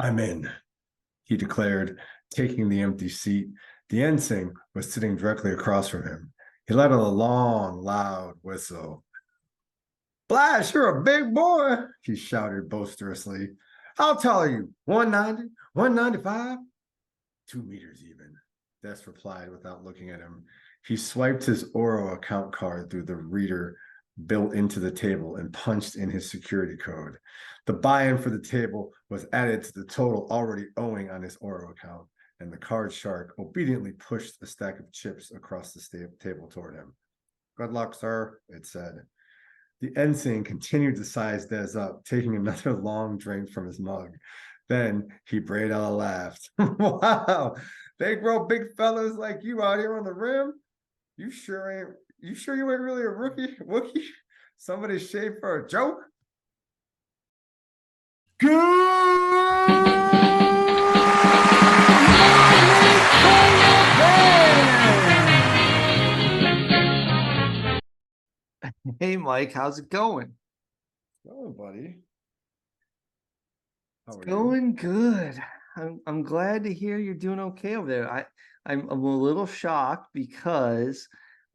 I'm in, he declared, taking the empty seat. The ensign was sitting directly across from him. He let out a long, loud whistle. Flash, you're a big boy, he shouted boisterously. How tall are you? 190? 195? 2 meters even, Des replied without looking at him. He swiped his Oro account card through the reader built into the table and punched in his security code. The buy-in for the table was added to the total already owing on his Oro account, and the card shark obediently pushed a stack of chips across the table toward him. Good luck, sir, it said. The ensign continued to size Des up, taking another long drink from his mug. Then he brayed out a laugh. Wow, they grow big fellas like you out here on the rim? You sure you ain't really a Wookie? Somebody shaved for a joke? Good Hey, Mike, how's it going? Hello, buddy. How are you? Going good. I'm glad to hear you're doing okay over there. I'm a little shocked because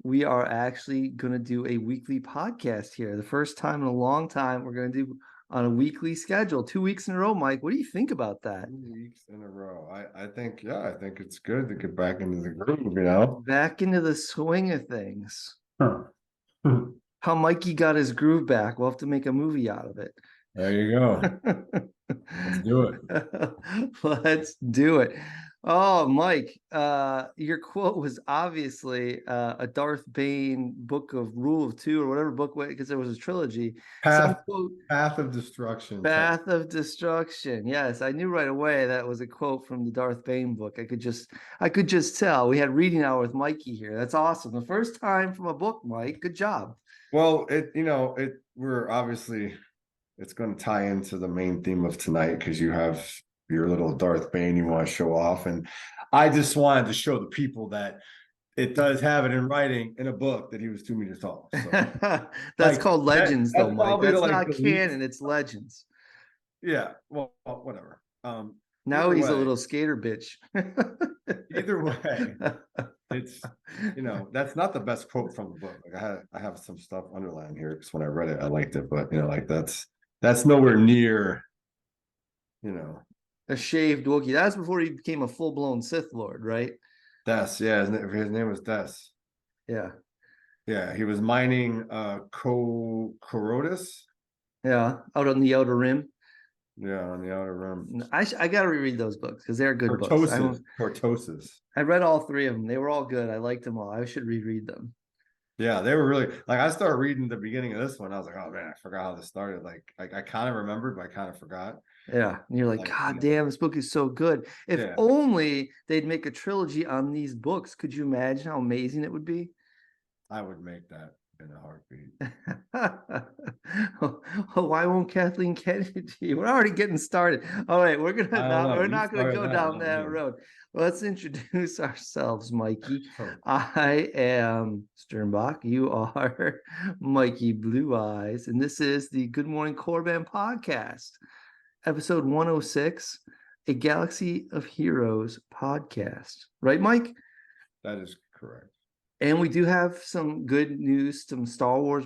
we are actually going to do a weekly podcast here. The first time in a long time we're going to do on a weekly schedule, 2 weeks in a row. Mike, what do you think about that? 2 weeks in a row. I think it's good to get back into the groove, Back into the swing of things. Huh. How Mikey got his groove back. We'll have to make a movie out of it. There you go. Let's do it. Let's do it. Oh, Mike, your quote was obviously a Darth Bane book of Rule of Two or whatever book, because there was a trilogy. Path of Destruction. Path of Destruction. Yes, I knew right away that was a quote from the Darth Bane book. I could just tell. We had reading hour with Mikey here. That's awesome. The first time from a book, Mike. Good job. Well, we're obviously it's going to tie into the main theme of tonight because you have your little Darth Bane you want to show off, and I just wanted to show the people that it does have it in writing in a book that he was 2 meters tall. So, that's called Legends, though, Mike. That's not canon; it's Legends. Yeah, well, whatever. Now he's a little skater bitch. Either way, it's that's not the best quote from the book. Like I have some stuff underlined here because when I read it, I liked it, but that's nowhere near, a shaved Wookiee. That's before he became a full-blown Sith Lord, right? Des, yeah, his name was Des. Yeah, he was mining Corrodus. Yeah, out on the Outer Rim. Yeah, on the Outer Rim. I gotta reread those books because they're good books. Cortosis. I read all three of them. They were all good. I liked them all. I should reread them. Yeah, they were really like I started reading the beginning of this one. I was like, oh man, I forgot how this started. Like I kind of remembered, but I kind of forgot. Yeah. And you're like, God damn, this book is so good. If only they'd make a trilogy on these books. Could you imagine how amazing it would be? I would make that in a heartbeat. Why won't Kathleen Kennedy? We're already getting started. All right, we're not gonna go down that road. Let's introduce ourselves, Mikey. I am Sturmbach. You are Mikey Blue Eyes, and this is the Good Morning Korriban podcast, episode 106, a Galaxy of Heroes podcast. Right, Mike? That is correct. And we do have some good news, some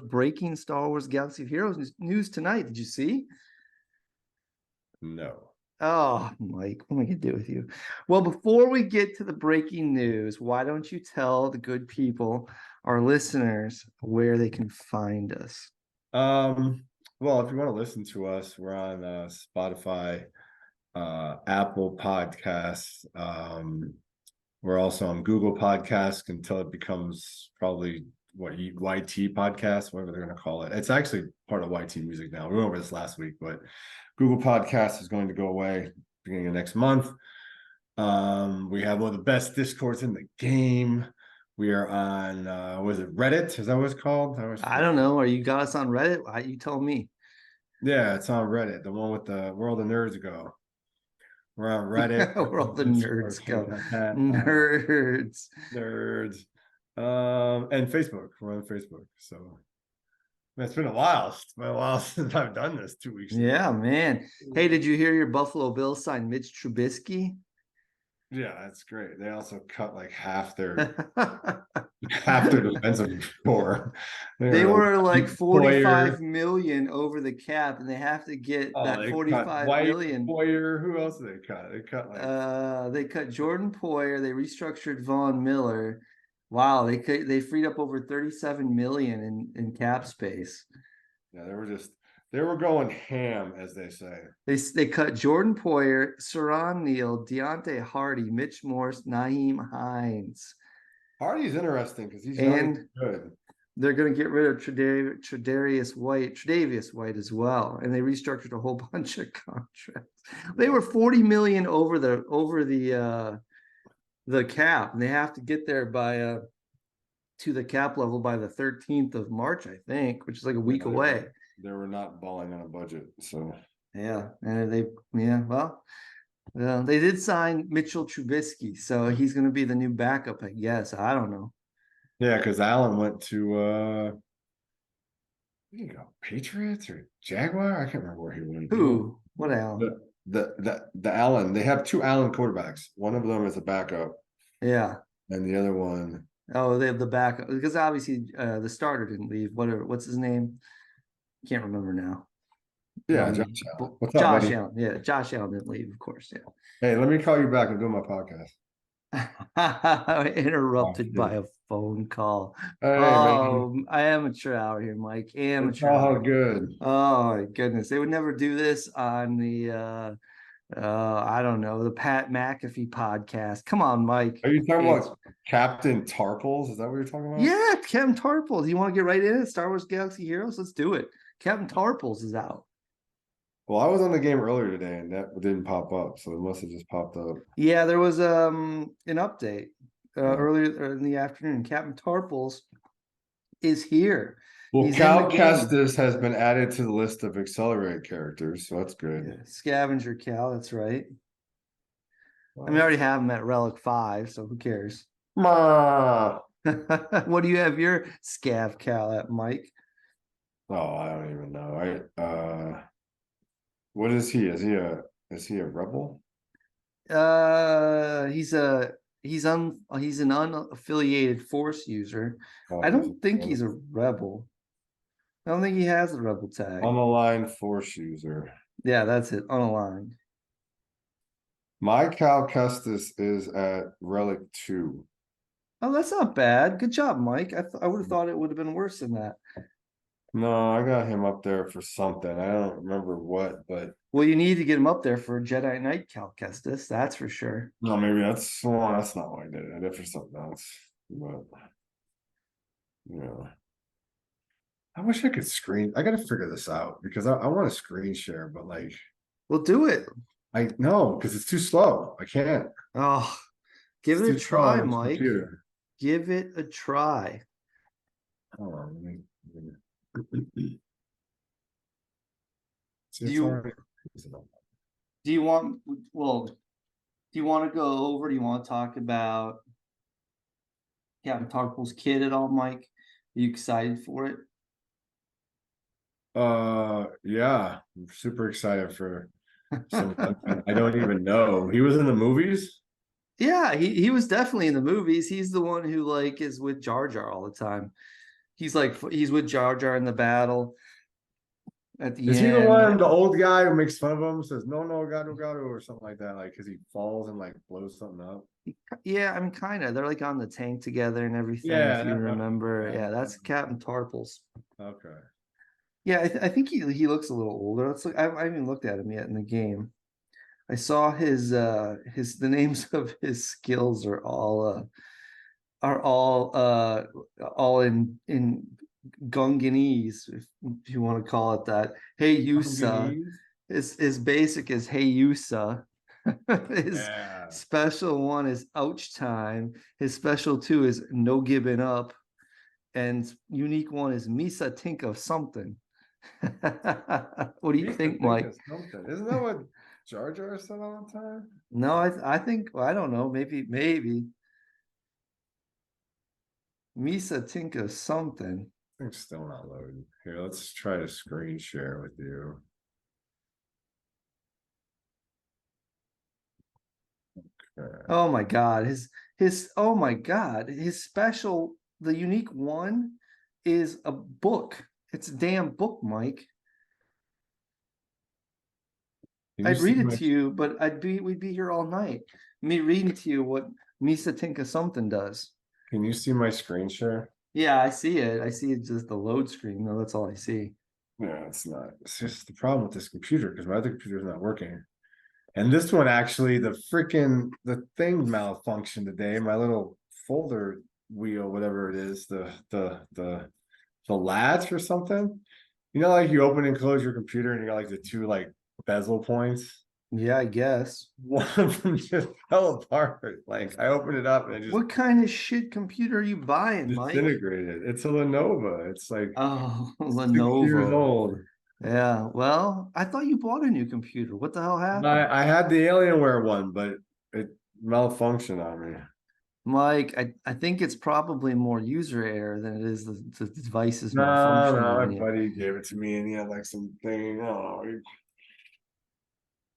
breaking Star Wars Galaxy of Heroes news tonight. Did you see? No. Oh, Mike, what am I going to do with you? Well, before we get to the breaking news, why don't you tell the good people, our listeners, where they can find us? Well, if you want to listen to us, we're on Spotify, Apple Podcasts. We're also on Google Podcasts until it becomes probably YT Podcast, whatever they're going to call it. It's actually part of YT Music now. We went over this last week, but Google Podcast is going to go away beginning of next month. We have one of the best Discords in the game. We are on, was it Reddit? Is that what it's called? I don't know. Are you got us on Reddit? You tell me. Yeah, it's on Reddit, the one with the where all the nerds go. We're on Reddit. Where all the nerds go. Nerds. And Facebook. We're on Facebook. So It's been a while. It's been a while since I've done this 2 weeks ago. Yeah, man. Hey, did you hear your Buffalo Bills signed Mitch Trubisky? Yeah, that's great. They also cut like half their defensive core. They were like White 45 million over the cap, and they have to get that they 45 cut million. Poyer. Who else did they cut? They cut Jordan Poyer. They restructured Von Miller. Wow, they freed up over 37 million in cap space. Yeah, they were going ham, as they say. They cut Jordan Poyer, Saron Neal, Deontay Hardy, Mitch Morse, Naheem Hines. Hardy's interesting because he's and good. They're going to get rid of Tre'Davious White as well, and they restructured a whole bunch of contracts. They were 40 million over the cap, and they have to get there by to the cap level by the 13th of March, I think, which is like a week away. They were not balling on a budget, so yeah, and they did sign Mitchell Trubisky, so he's going to be the new backup, I guess. I don't know. Yeah, because Allen went to where did he go? Patriots or Jaguar? I can't remember where he went. Who? What Allen? The Allen. They have two Allen quarterbacks. One of them is a backup. Yeah. And the other one. Oh, they have the backup because obviously the starter didn't leave. What's his name? Can't remember now. Yeah, Josh Allen. What's up, Josh buddy? Allen. Yeah, Josh Allen didn't leave, of course. Yeah. Hey, let me call you back and do my podcast. Interrupted by a phone call. Hey, man. Amateur hour here, Mike. Amateur. It's all good. Oh my goodness, they would never do this on the I don't know, the Pat McAfee podcast. Come on, Mike. Are you talking about Captain Tarples? Is that what you're talking about? Yeah, Captain Tarples. You want to get right in it? Star Wars Galaxy Heroes? Let's do it. Captain Tarples is out. Well, I was on the game earlier today and that didn't pop up, so it must have just popped up. Yeah, there was an update earlier in the afternoon. Captain Tarples is here. Well, Cal Kestis has been added to the list of accelerated characters, so that's good. Yeah, Scavenger Cal, that's right. Wow. I mean, I already have him at Relic 5, so who cares? What do you have your Scav Cal at, Mike? Oh, I don't even know. What is he? Is he a rebel? He's an unaffiliated Force user. Oh, I don't think he's a rebel. I don't think he has a rebel tag. Unaligned Force user. Yeah, that's it. Unaligned. My Cal Kestis is at Relic 2. Oh, that's not bad. Good job, Mike. I would have thought it would have been worse than that. No, I got him up there for something. I don't remember what, but well, you need to get him up there for Jedi Knight Cal Kestis, that's for sure. No, maybe that's not why I did it. I did it for something else. But yeah. I wish I could screen. I gotta figure this out because I want to screen share, but like we'll do it. I know because it's too slow. I can't. Oh, give it a try, Mike. Give it a try. Hold on, do you want to go over? Do you want to talk about Captain Tarple's kid at all, Mike? Are you excited for it? Yeah, I'm super excited for something I don't even know. He was in the movies? Yeah, he was definitely in the movies. He's the one who like is with Jar Jar all the time. He's with Jar Jar in the battle. At the end. Is he the one, the old guy who makes fun of him, says no gato or something like that, like because he falls and like blows something up? Yeah, I mean, kind of. They're like on the tank together and everything. Yeah, if you remember. Yeah, that's Captain Tarples. Okay. Yeah, I think he looks a little older. Let's look. I haven't even looked at him yet in the game. I saw the names of his skills are all in Gunganese, if you want to call it that. Hey Yusa. His basic is Hey Yusa. His special one is Ouch Time. His special 2 is No Giving Up. And unique one is Misa Tink of Something. What do you think, Mike? Isn't that what Jar Jar said all the time? No, I think, well, I don't know. Maybe. Misa Tink of Something. Thing's still not loading. Here, let's try to screen share with you. Okay. Oh my God, his oh my God, his special, the unique one is a book. It's a damn book, Mike. I'd read it to you, but we'd be here all night. Me reading to you what Misa Tinka something does. Can you see my screen share? Yeah, I see it. I see it just the load screen. No, that's all I see. No, it's not. It's just the problem with this computer because my other computer is not working. And this one actually, the thing malfunctioned today. My little folder wheel, whatever it is, the latch or something. You know, like you open and close your computer and you got like the two like bezel points. Yeah, I guess. One of them just fell apart. Like I opened it up and it just What kind of shit computer are you buying, Mike? disintegrated. It's a Lenovo. It's like Oh, 6 years Lenovo. old. Yeah, well, I thought you bought a new computer. What the hell happened? I had the Alienware one, but it malfunctioned on me. Mike, I think it's probably more user error than it is the device's No, malfunctioning my on you. buddy gave it to me and he had like some thing. I don't know.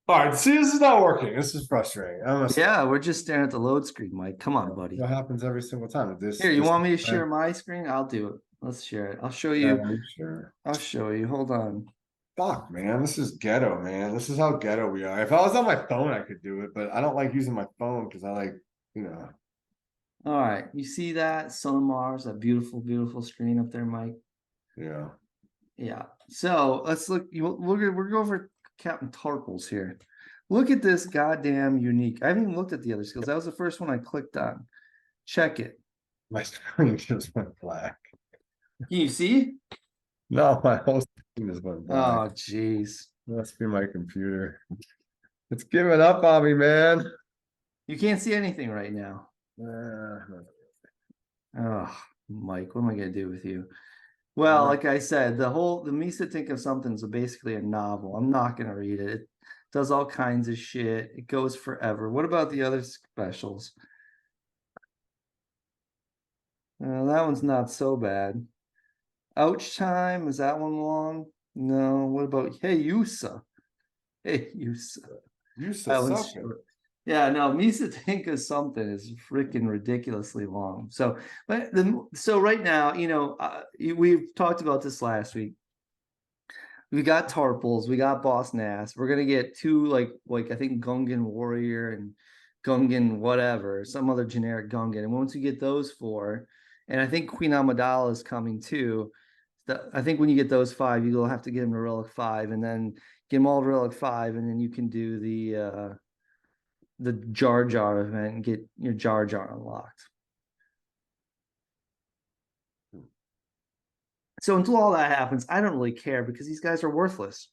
All right, see, this is not working. This is frustrating. Yeah, we're just staring at the load screen, Mike. Come on, buddy. What happens every single time? Here, you want me to share my screen? I'll do it. Let's share it. I'll show you. Sure. I'll show you. Hold on. Fuck, man. This is ghetto, man. This is how ghetto we are. If I was on my phone, I could do it, but I don't like using my phone because I like, you know. All right. You see that? Sun and Mars, that beautiful, beautiful screen up there, Mike. Yeah. Yeah. So let's look. We're going over Captain Tarkles here. Look at this goddamn unique. I haven't even looked at the other skills. That was the first one I clicked on. Check it. My screen just went black. Can you see? No, my whole screen just went black. Oh, jeez. Must be my computer. It's giving up on me, man. You can't see anything right now. Uh, Oh, Mike, what am I going to do with you? Well, like I said, the Misa Think of Something is basically a novel. I'm not going to read it. It does all kinds of shit. It goes forever. What about the other specials? That one's not so bad. Ouch Time, is that one long? No. What about Hey Yusa? Hey Yusa. Yusa suck. Yeah, no, Misa Think of Something is freaking ridiculously long. So, so right now, we've talked about this last week. We got Tarples, we got Boss Nass. We're gonna get two like I think Gungan Warrior and Gungan whatever, some other generic Gungan. And once you get those four, and I think Queen Amidala is coming too. I think when you get those five, you'll have to get them to Relic 5, and then get them all to Relic 5, and then you can do the Jar Jar event and get your Jar Jar unlocked. So until all that happens, I don't really care because these guys are worthless.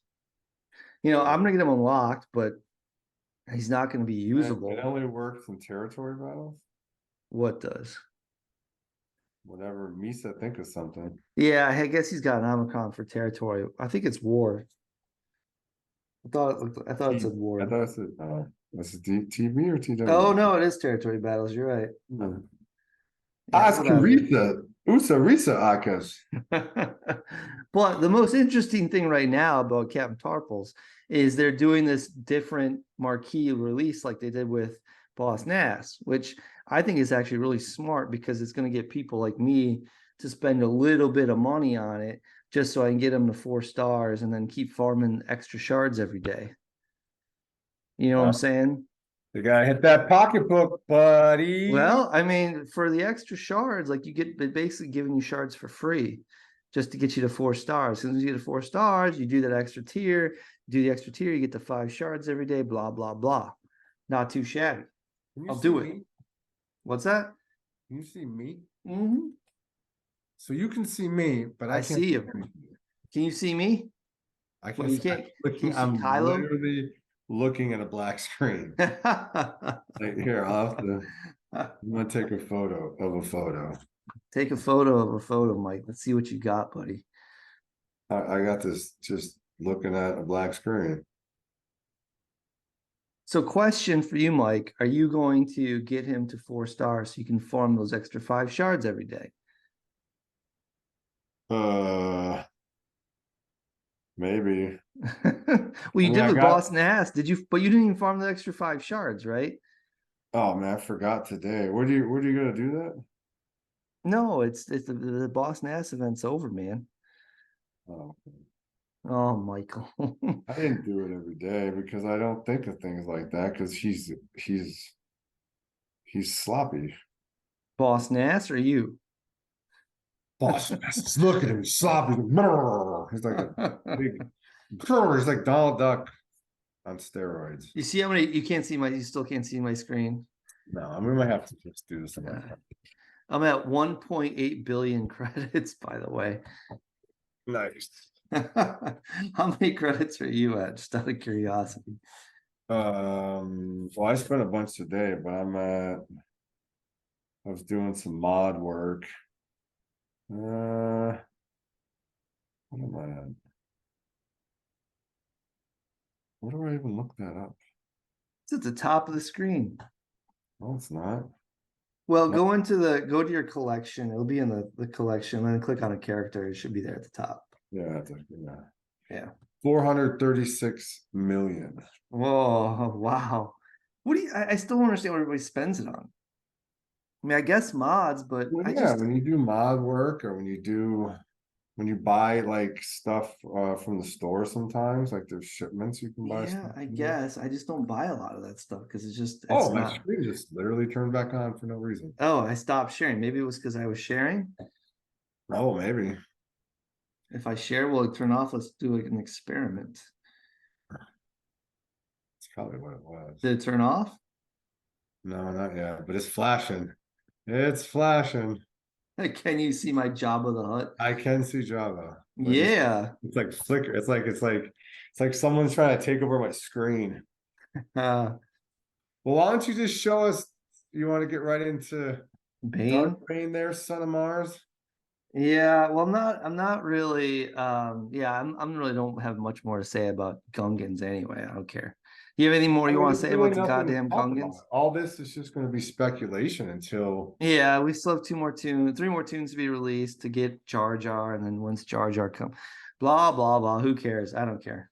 I'm gonna get him unlocked, but he's not going to be usable. It only works in territory battles. What does? Whatever Misa think of something. Yeah, I guess he's got an Omicron for territory. I think it's war. I thought it said war. I thought it said this is TV or TW? Oh no, it is territory battles. You're right. No. Yeah, Risa. Usa Risa Akas. But the most interesting thing right now about Captain Tarples is they're doing this different marquee release like they did with Boss Nass, which I think is actually really smart because it's going to get people like me to spend a little bit of money on it just so I can get them to 4 stars and then keep farming extra shards every day. You know what I'm saying? You gotta hit that pocketbook, buddy. Well, I mean, for the extra shards, like you get basically giving you shards for free just to get you to 4 stars. As soon as you get to 4 stars, you do that extra tier, you get the 5 shards every day, blah, blah, blah. Not too shabby. I'll do it. What's that? Can you see me? Mm-hmm. So you can see me, but I can't see you. Can you see me? I can't. Well, you can't. I'm literally looking at a black screen. Right here, I'm gonna take a photo of a photo. Take a photo of a photo, Mike. Let's see what you got, buddy. I got this just looking at a black screen. So question for you, Mike. Are you going to get him to 4 stars so you can farm those extra 5 shards every day? Maybe. Well, you I mean, did I with got. Boss Nass. Did you? But you didn't even farm the extra 5 shards, right? Oh man, I forgot today. Where do you gonna do that? No, it's the Boss Nass event's over, man. Oh, Oh, Michael. I didn't do it every day because I don't think of things like that because he's sloppy. Boss Nass or you? Boss, look at him, he's sloppy. He's like a big. He's like Donald Duck on steroids. You see how many you can't see you still can't see my screen. No, I mean, we might have to just do this on my Uh, phone. I'm at 1.8 billion credits, by the way. Nice. How many credits are you at? Just out of curiosity. Well, I spent a bunch today, but I was doing some mod work. What am I at? Where do I even look that up? It's at the top of the screen. No, it's not. Well, No. go to your collection. It'll be in the collection, and then click on a character. It should be there at the top. Yeah, Yeah. 436 million. Whoa, wow. What do you I still don't understand what everybody spends it on. I mean, I guess mods, but Well, I yeah, just when you do mod work or when you buy like stuff from the store sometimes, like there's shipments you can buy yeah, stuff I from there. guess I just don't buy a lot of that stuff because Oh, it's my not. screen just literally turned back on for no reason. Oh, I stopped sharing. Maybe it was because I was sharing. Oh, maybe. If I share, will it turn off? Let's do an experiment. It's probably what it was. Did it turn off? No, not yet, but it's flashing. It's flashing. Can you see my Jabba the Hutt? I can see Java, but Yeah. it's like flicker. It's like someone's trying to take over my screen. Uh, Well, why don't you just show us? You want to get right into Darth Bane. Bane there, son of Mars? Yeah, well, I'm not really yeah, I'm really don't have much more to say about Gungans anyway. I don't care. Do you have anything more I you mean, want to there's say really about the nothing to goddamn talk Gungans? about. All this is just going to be speculation until. Yeah, we still have 3 more tunes to be released to get Jar Jar, and then once Jar Jar come, blah blah blah. Who cares? I don't care.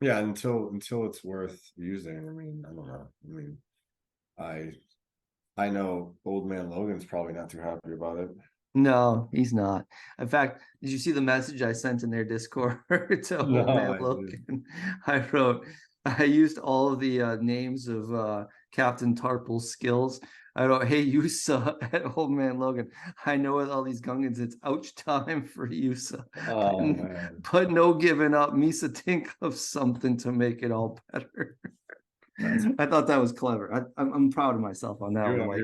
Yeah, until it's worth using. I mean, I don't know. I mean, I I know Old Man Logan's probably not too happy about it. No, he's not. In fact, did you see the message I sent in their Discord to No, Old Man I didn't. Logan? I wrote, I used all of the names of Captain Tarple's skills. I wrote, hey, Yusa at Old Man Logan. I know with all these Gungans, it's ouch time for Yusa. Oh man, But no giving up. Misa, think of something to make it all better. that's I thought that was clever. I'm proud of myself on that one, you're Mike.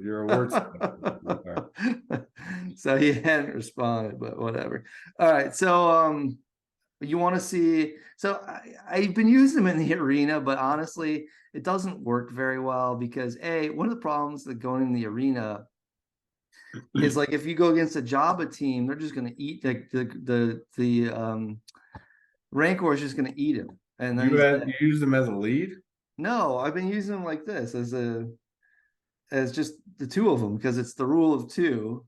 you're a wordsmith. So he hadn't responded, but whatever. All right. So you want to see I've been using them in the arena, but honestly, it doesn't work very well because one of the problems that going in the arena is like if you go against a Jabba team, they're just gonna eat the Rancor is just gonna eat him. And then You use them as a lead? no, I've been using them like this as just the two of them because it's the rule of two.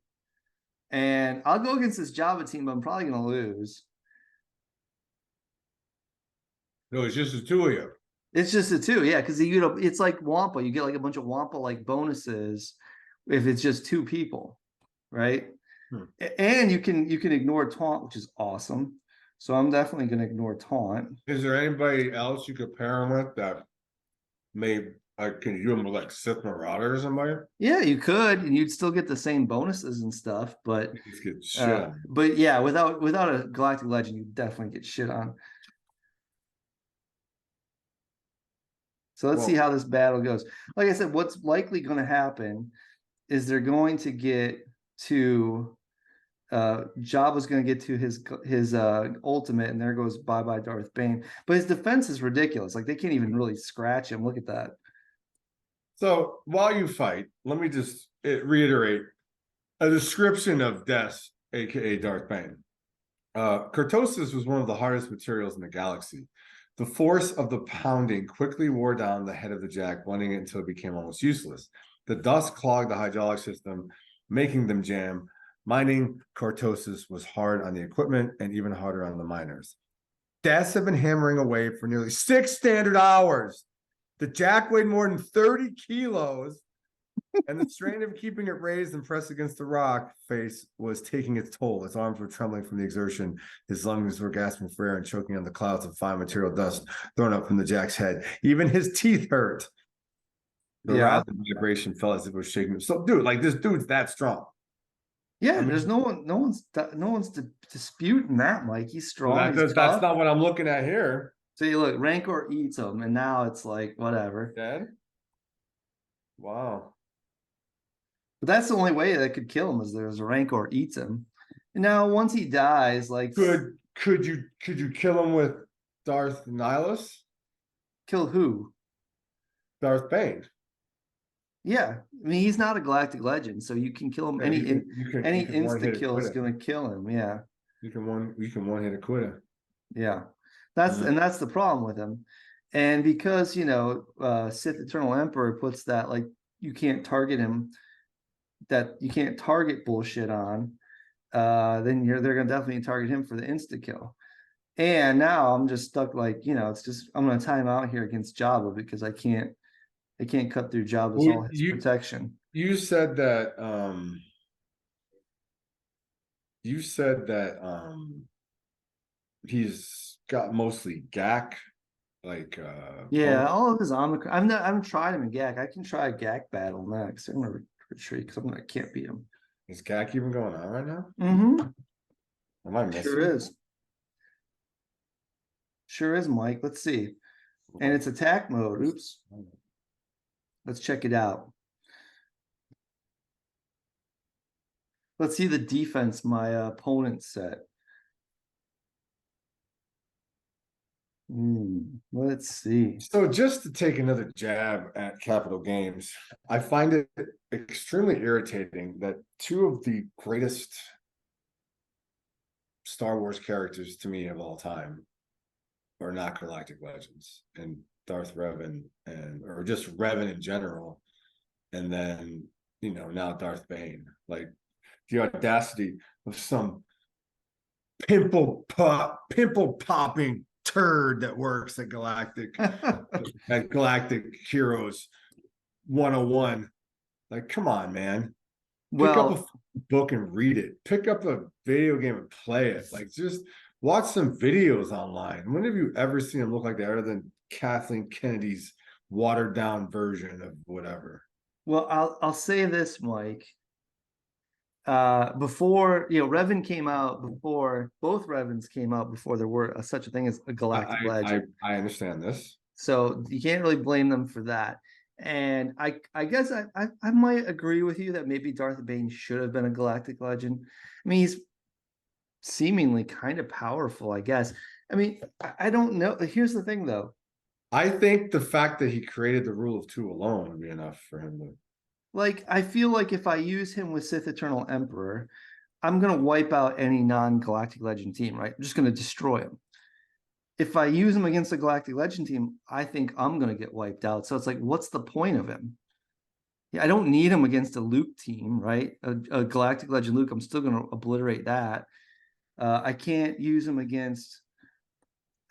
And I'll go against this Java team, but I'm probably going to lose. No, it's just the two of you. It's just a two, yeah, because it's like Wampa. You get like a bunch of Wampa like bonuses if it's just two people, right? Hmm. And you can ignore taunt, which is awesome. So I'm definitely going to ignore taunt. Is there anybody else you could pair them with that may can you do them with like Sith Marauder or somebody? Yeah, you could, and you'd still get the same bonuses and stuff, but You just get shit. yeah, without a Galactic Legend, you definitely get shit on. So let's see how this battle goes. Like I said, what's likely going to happen is they're going to get to Jabba's going to get to his ultimate, and there goes bye Darth Bane. But his defense is ridiculous. Like they can't even really scratch him. Look at that. So while you fight, let me just reiterate a description of Death, aka Darth Bane. Kurtosis was one of the hardest materials in the galaxy. The force of the pounding quickly wore down the head of the jack, blending it until it became almost useless. The dust clogged the hydraulic system, making them jam. Mining cortosis was hard on the equipment and even harder on the miners. Deaths have been hammering away for nearly 6 standard hours. The jack weighed more than 30 kilos, and the strain of keeping it raised and pressed against the rock face was taking its toll. His arms were trembling from the exertion. His lungs were gasping for air and choking on the clouds of fine material dust thrown up from the jack's head. Even his teeth hurt. The rapid vibration felt as if it was shaking him. So, dude, like this dude's that strong. Yeah, I mean, there's no one's disputing that, Mike. He's strong. That's not what I'm looking at here. So you look, Rancor eats him, and now it's like whatever. Dead? Wow. But that's the only way that could kill him is there's a Rancor eats him. And now once he dies, like could you kill him with Darth Nihilus? Kill who? Darth Bane. Yeah, I mean he's not a galactic legend, so you can kill him. Any insta kill is going to kill him. Yeah, you can one hit a quitter. Yeah, that's the problem with him, and because Sith Eternal Emperor puts that like you can't target him, that you can't target bullshit on, then they're going to definitely target him for the insta kill. And now I'm just stuck like it's just I'm going to time out here against Jabba because I can't cut through Jabba's all his protection. You said that he's got mostly GAC, like all of his armor. I haven't tried him in GAC. I can try a GAC battle next. I'm gonna retreat because I can't beat him. Is GAC even going on right now? Mm-hmm. Am I missing? Sure is, Mike. Let's see. And it's attack mode. Oops. Let's check it out. Let's see the defense my opponent set. Let's see. So just to take another jab at Capital Games, I find it extremely irritating that two of the greatest Star Wars characters to me of all time are not galactic legends, and Darth Revan or just Revan in general, and then now Darth Bane. Like the audacity of some pimple popping turd that works at Galactic Heroes 101. Like, come on, man. Pick up a book and read it. Pick up a video game and play it. Like, just watch some videos online. When have you ever seen him look like that other than Kathleen Kennedy's watered down version of whatever? Well, I'll say this, Mike. Before Revan came out, before both Revans came out, before there were such a thing as a galactic legend. I understand this. So you can't really blame them for that. And I guess I might agree with you that maybe Darth Bane should have been a galactic legend. I mean, he's seemingly kind of powerful, I guess. I mean, I don't know. Here's the thing, though. I think the fact that he created the rule of two alone would be enough for him to. Like, I feel like if I use him with Sith Eternal Emperor, I'm going to wipe out any non-Galactic Legend team, right? I'm just going to destroy him. If I use him against a Galactic Legend team, I think I'm going to get wiped out. So it's like, what's the point of him? Yeah, I don't need him against a Luke team, right? A Galactic Legend Luke, I'm still going to obliterate that. I can't use him against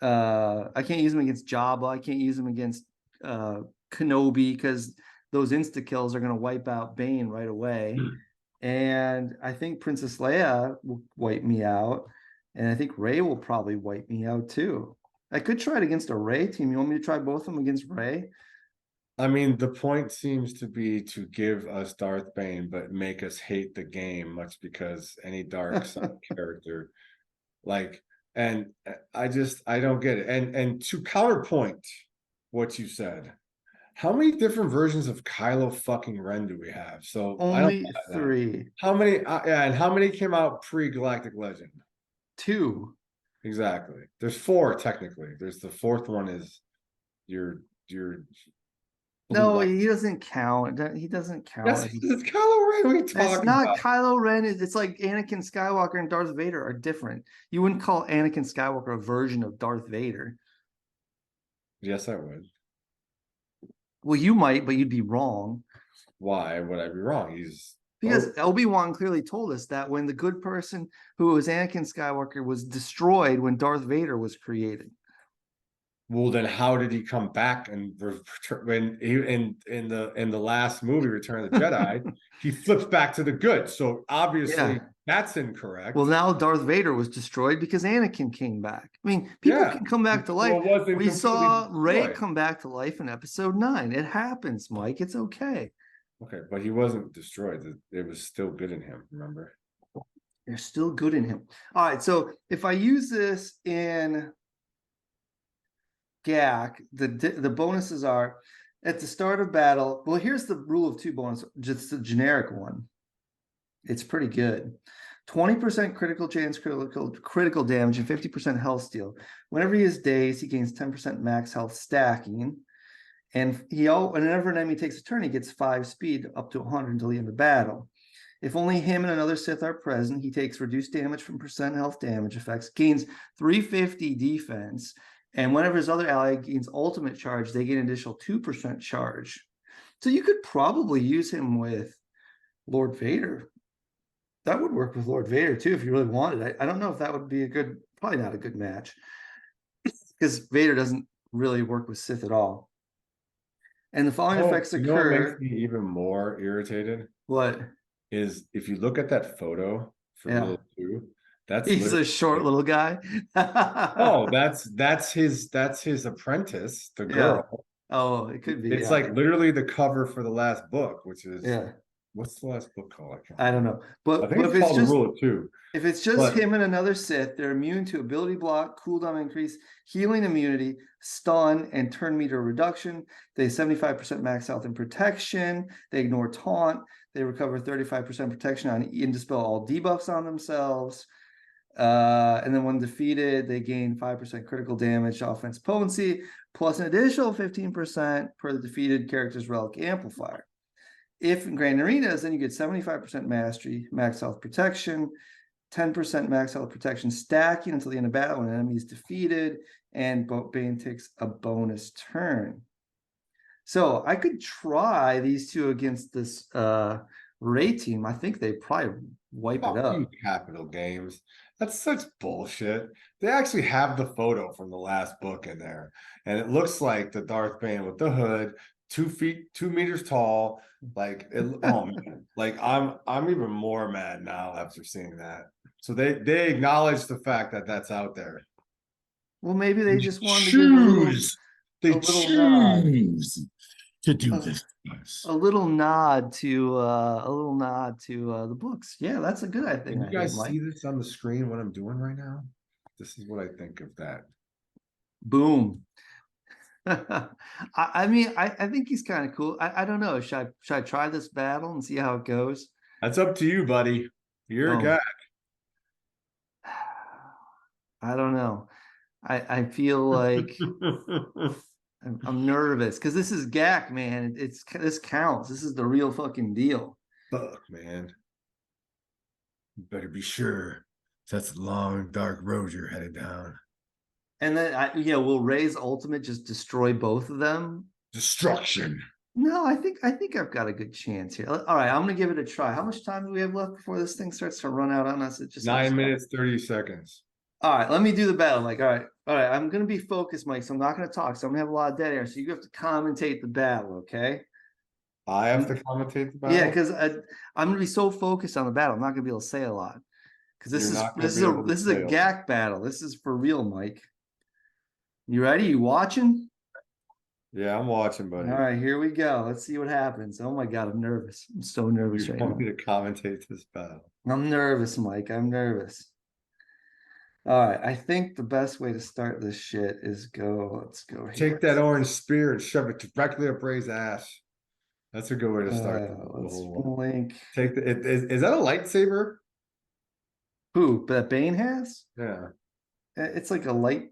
Jabba. I can't use him against Kenobi because those insta kills are going to wipe out Bane right away. And I think Princess Leia will wipe me out. And I think Rey will probably wipe me out too. I could try it against a Rey team. You want me to try both of them against Rey? I mean, the point seems to be to give us Darth Bane, but make us hate the game much because any dark side character, and I don't get it. And to counterpoint what you said, how many different versions of Kylo fucking Ren do we have? So only 3. How many? And how many came out pre-Galactic Legend? 2. Exactly. There's 4 technically. There's the 4th one is your. No, he doesn't count. He doesn't count. Yes, it's Kylo Ren. What are you talking It's not about? Kylo Ren. It's like Anakin Skywalker and Darth Vader are different. You wouldn't call Anakin Skywalker a version of Darth Vader. Yes, I would. Well, you might, but you'd be wrong. Why would I be wrong? Because Obi-Wan clearly told us that when the good person who was Anakin Skywalker was destroyed when Darth Vader was created. Well, then how did he come back and when he in the last movie, Return of the Jedi, he flips back to the good. So obviously that's incorrect. Well, now Darth Vader was destroyed because Anakin came back. I mean, people can come back to life. We saw Rey come back to life in Episode 9. It happens, Mike. It's okay. Okay, but he wasn't destroyed. It was still good in him, remember? There's still good in him. All right, so if I use this in GAC, the bonuses are at the start of battle. Well, here's the rule of 2 bonus, just the generic one. It's pretty good. 20% critical chance, critical damage, and 50% health steal. Whenever he is dazed, he gains 10% max health stacking. And whenever an enemy takes a turn, he gets 5 speed up to 100 until the end of battle. If only him and another Sith are present, he takes reduced damage from percent health damage effects, gains 350 defense, and whenever his other ally gains ultimate charge, they gain an additional 2% charge. So you could probably use him with Lord Vader. That would work with Lord Vader too, if you really wanted. I don't know if that would be probably not a good match, because Vader doesn't really work with Sith at all. And the following effects occur. What makes me even more irritated? What? Is if you look at that photo for Rule 2, he's a short little guy. Oh, that's his apprentice, the girl. Oh, it could be. It's like literally the cover for the last book, which is what's the last book called? I don't know. But I think it's called Rule of 2. If it's just him and another Sith, they're immune to ability block, cooldown increase, healing immunity, stun, and turn meter reduction. They 75% max health and protection. They ignore taunt. They recover 35% protection and dispel all debuffs on themselves. And then when defeated, they gain 5% critical damage, offense potency, plus an additional 15% per the defeated character's relic amplifier. If in Grand Arenas, then you get 75% mastery, max health protection, 10% max health protection stacking until the end of battle when an enemy is defeated, and Bane takes a bonus turn. So I could try these two against this Rey team. I think they probably wipe it up. Capital Games. That's such bullshit. They actually have the photo from the last book in there, and it looks like the Darth Bane with the hood, 2 meters tall. Like, oh man, like I'm even more mad now after seeing that. So they acknowledge the fact that that's out there. Well, maybe they just wanted to choose to do this. A little nod to the books. Yeah, that's a good idea. Can you guys see this on the screen? What I'm doing right now? This is what I think of that. Boom. I mean, I think he's kind of cool. I don't know. Should I try this battle and see how it goes? That's up to you, buddy. You're a guy. I don't know. I feel like I'm nervous because this is GAC, man. This counts. This is the real fucking deal. Fuck, man. You better be sure. That's a long, dark road you're headed down. And then, will Rey's ultimate just destroy both of them? Destruction. No, I think I've got a good chance here. All right, I'm gonna give it a try. How much time do we have left before this thing starts to run out on us? It just 9 minutes, 30 seconds. All right, let me do the battle, Mike. All right. I'm gonna be focused, Mike. So I'm not gonna talk. So I'm gonna have a lot of dead air. So you have to commentate the battle, okay? I have to commentate the battle. Yeah, because I'm gonna be so focused on the battle, I'm not gonna be able to say a lot. Because this is a GAC battle. This is for real, Mike. You ready? You watching? Yeah, I'm watching, buddy. All right, here we go. Let's see what happens. Oh my God, I'm nervous. I'm so nervous right now. You want me to commentate this battle? I'm nervous, Mike. I'm nervous. All right, I think the best way to start this shit is let's go here. Take that orange spear and shove it directly up Rey's ass. That's a good way to start. Let's link. Take is that a lightsaber? Who? That Bane has? Yeah. It's like a light.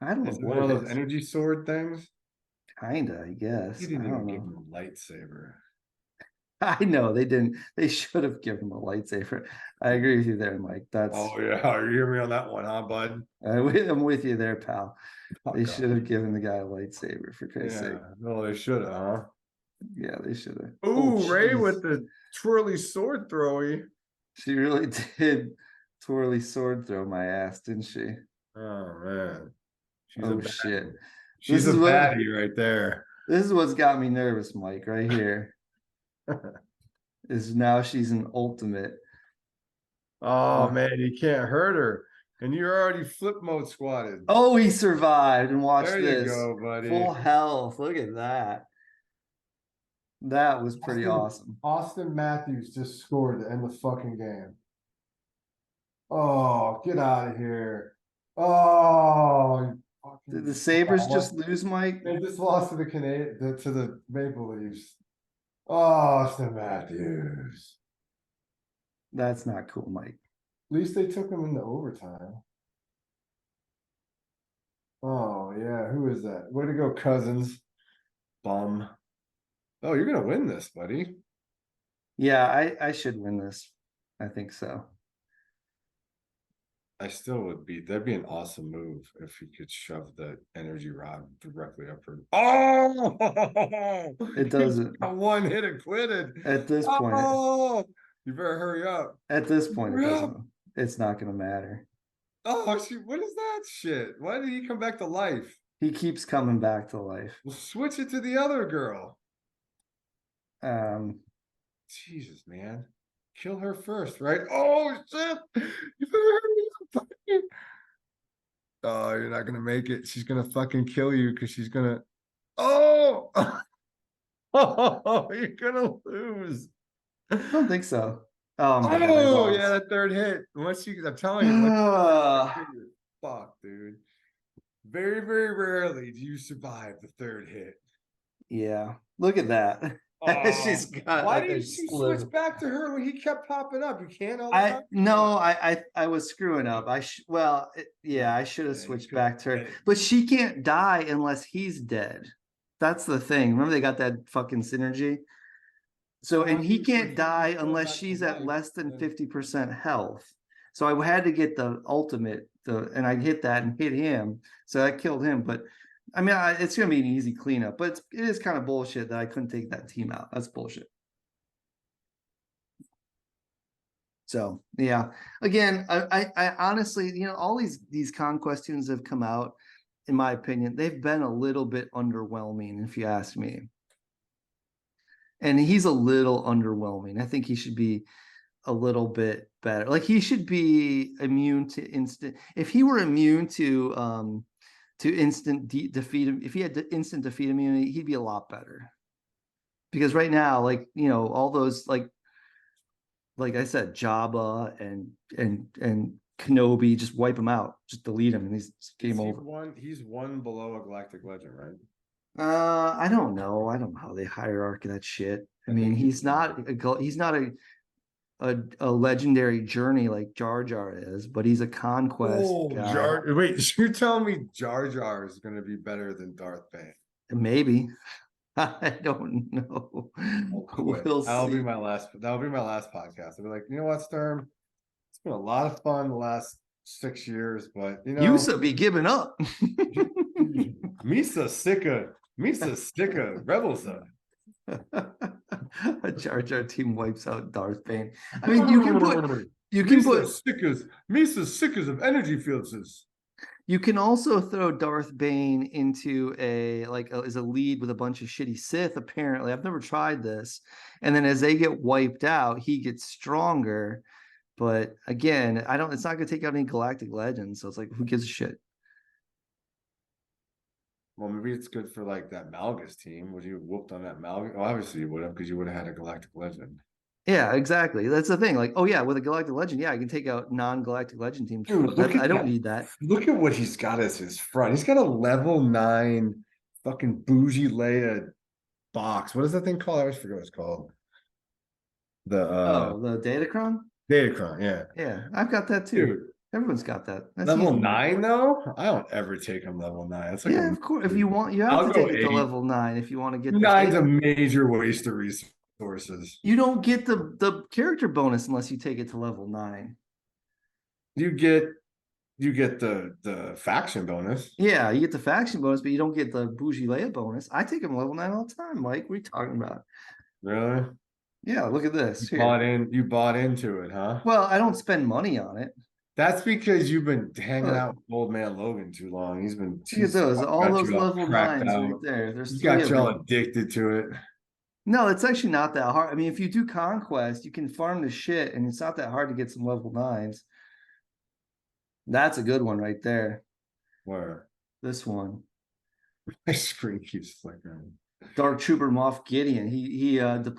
I don't know. Is it one of those energy sword things? Kinda, I guess. You didn't even give him a lightsaber. I know they didn't. They should have given him a lightsaber. I agree with you there, Mike. Oh yeah, you hear me on that one, huh, bud? I'm with you there, pal. They should have given the guy a lightsaber for Christ's sake. No, they should have, huh? Yeah, they should have. Ooh, Ray with the twirly sword throwy. She really did twirly sword throw my ass, didn't she? Oh man. Oh shit. She's a baddie right there. This is what's got me nervous, Mike, right here. Is now she's an ultimate. Oh man, you can't hurt her. And you're already flip mode squatted. Oh, he survived. And watch there this. You go, buddy. Full health. Look at that. That was pretty awesome. Austin Matthews just scored to end the fucking game. Oh, get out of here. Oh, did the Sabres just lose, Mike? They just lost to the Maple Leafs. Oh, Austin Matthews. That's not cool, Mike. At least they took him into overtime. Oh, yeah. Who is that? Way to go, Cousins. Bum. Oh, you're going to win this, buddy. Yeah, I should win this. I think so. I still would be. That'd be an awesome move if you could shove the energy rod directly up her. Oh, it doesn't. A one hit and quitted. At this point, you better hurry up. At this point, it doesn't. It's not going to matter. Oh, what is that shit? Why did he come back to life? He keeps coming back to life. We'll switch it to the other girl. Jesus, man. Kill her first, right? Oh shit! You better hurry up. Oh, you're not gonna make it. She's gonna fucking kill you because she's gonna. Oh, oh, you're gonna lose. I don't think so. Oh my God, yeah, that third hit. Once you, I'm telling you, fuck, dude. Very, very rarely do you survive the third hit. Yeah, look at that. She's got. Why did you switch back to her when he kept popping up? You can't. I was screwing up. I should have switched back to her, but she can't die unless he's dead. That's the thing. Remember, they got that fucking synergy. So, and he can't die unless she's at less than 50% health. So I had to get the ultimate, and I hit that and hit him. So that killed him. But I mean, it's going to be an easy cleanup, but it is kind of bullshit that I couldn't take that team out. That's bullshit. So, yeah. Again, I honestly, all these Conquest tunes have come out, in my opinion, they've been a little bit underwhelming, if you ask me. And he's a little underwhelming. I think he should be a little bit better. Like, he should be immune to instant. If he were immune to instant defeat, if he had instant defeat immunity, he'd be a lot better. Because right now, all those like I said, Jabba and Kenobi, just wipe him out, just delete him, and he's game over. He's one below a galactic legend, right? I don't know. I don't know how they hierarchy that shit. I mean, he's not a legendary journey like Jar Jar is, but he's a conquest guy. Wait, you're telling me Jar Jar is going to be better than Darth Bane? Maybe. I don't know. That'll be my last podcast. I'll be like, you know what, Sturm? It's been a lot of fun the last 6 years, but you should be giving up. Misa Sicka Rebels. A Jar Jar team wipes out Darth Bane. I mean, you can put stickers of energy fields. You can also throw Darth Bane into as a lead with a bunch of shitty Sith. Apparently, I've never tried this. And then as they get wiped out, he gets stronger. But again, it's not going to take out any galactic legends. So it's like, who gives a shit? Well, maybe it's good for like that Malgus team. Would you have whooped on that Malgus? Well, obviously you would have, because you would have had a galactic legend. Yeah, exactly. That's the thing. Like, oh yeah, with a galactic legend, yeah, I can take out non-galactic legend teams. Dude, I don't need that. Look at what he's got as his front. He's got a level 9 fucking bougie Leia box. What is that thing called? I always forget what it's called. The Datacron? Datacron, yeah. Yeah, I've got that too. Dude. Everyone's got that. That's level 9 though? I don't ever take him level 9. It's like of course. If you want, you have to take it to level 9 if you want to get 9's a major waste of resources. You don't get the character bonus unless you take it to level 9. You get You get the faction bonus. Yeah, you get the faction bonus, but you don't get the bougie Leia bonus. I take him level 9 all the time, Mike. What are you talking about? Really? Yeah, look at this. Bought Here. in. You bought into it, huh? Well, I don't spend money on it. That's because you've been hanging Look, out with old man Logan too long. look at He's those. All got those you all level cracked nines right out. there. There's He's three got of you all them. addicted to it. No, it's actually not that hard. I mean, if you do Conquest, you can farm the shit, and it's not that hard to get some level 9s. That's a good one right there. Where? This one. My screen keeps flickering. Dark Trooper Moff Gideon. He Oh, I got